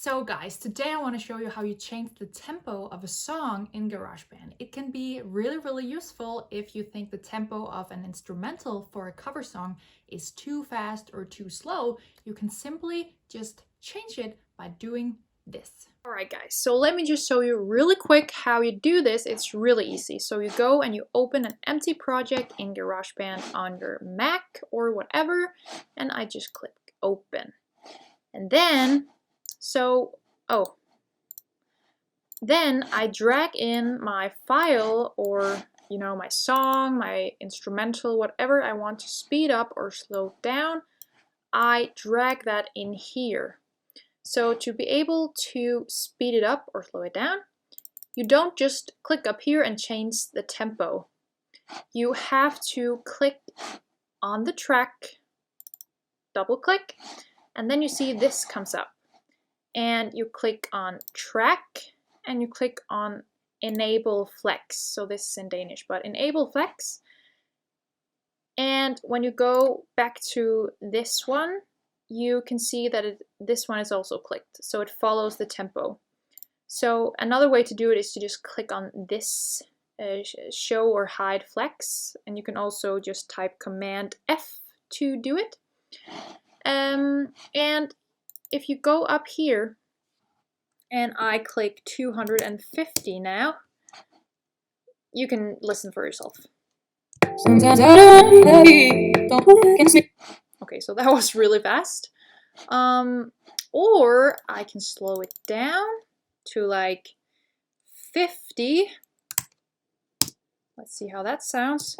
So guys, today I want to show you how you change the tempo of a song in Garageband. It can be really useful if you think the tempo of an instrumental for a cover song is too fast or too slow. You can simply just change it by doing this. Alright guys, so let me just show you really quick how you do this. It's really easy. So you go and you open an empty project in Garageband on your Mac or whatever, and I just click open. And then then I drag in my file or, my song, my instrumental, whatever I want to speed up or slow down. I drag that in here. So to be able to speed it up or slow it down, you don't just click up here and change the tempo. You have to click on the track, double click, and then you see this comes up. And you click on track and you click on enable flex. So this is in Danish, but enable flex. And when you go back to this one, you can see that this one is also clicked. So it follows the tempo. So another way to do it is to just click on this show or hide flex. And you can also just type Command F to do it. And if you go up here and I click 250 now, you can listen for yourself. Okay, so that was really fast. Or I can slow it down to like 50. Let's see how that sounds.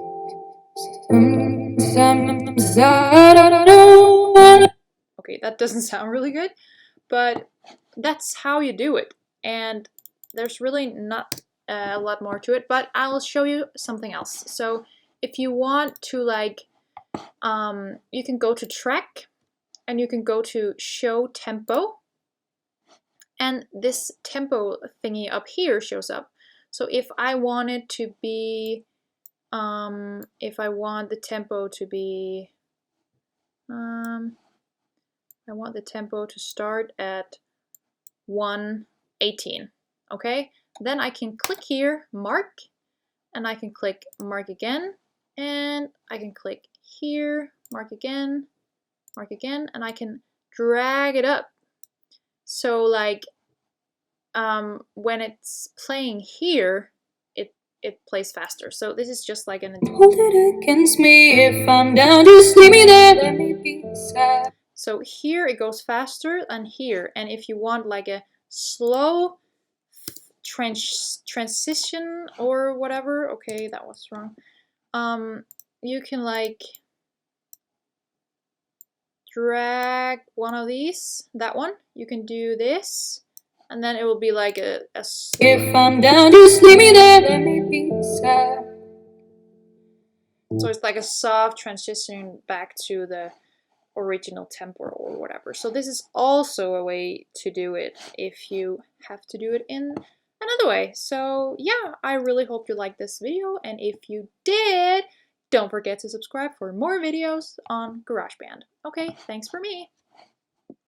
Okay, that doesn't sound really good, but that's how you do it. And there's really not a lot more to it, but I'll show you something else. So if you want to you can go to track and you can go to show tempo, and this tempo thingy up here shows up. So if I want it to be, if I want the tempo to be, I want the tempo to start at 118, okay? Then I can click here, mark, and I can click mark again, and I can click here, mark again, and I can drag it up. So when it's playing here, it plays faster. So this is just like an hold it against me if I'm down, just leave me there, let me be sad. So here it goes faster than here, and if you want like a slow transition or whatever, okay, that was wrong. You can drag one of these, that one. You can do this, and then it will be like a if I'm down, just leave me there, let me be sad. So it's like a soft transition back to the original tempo or whatever. So this is also a way to do it if you have to do it in another way. So yeah, I really hope you liked this video, and if you did, don't forget to subscribe for more videos on Garageband. Okay, thanks for me.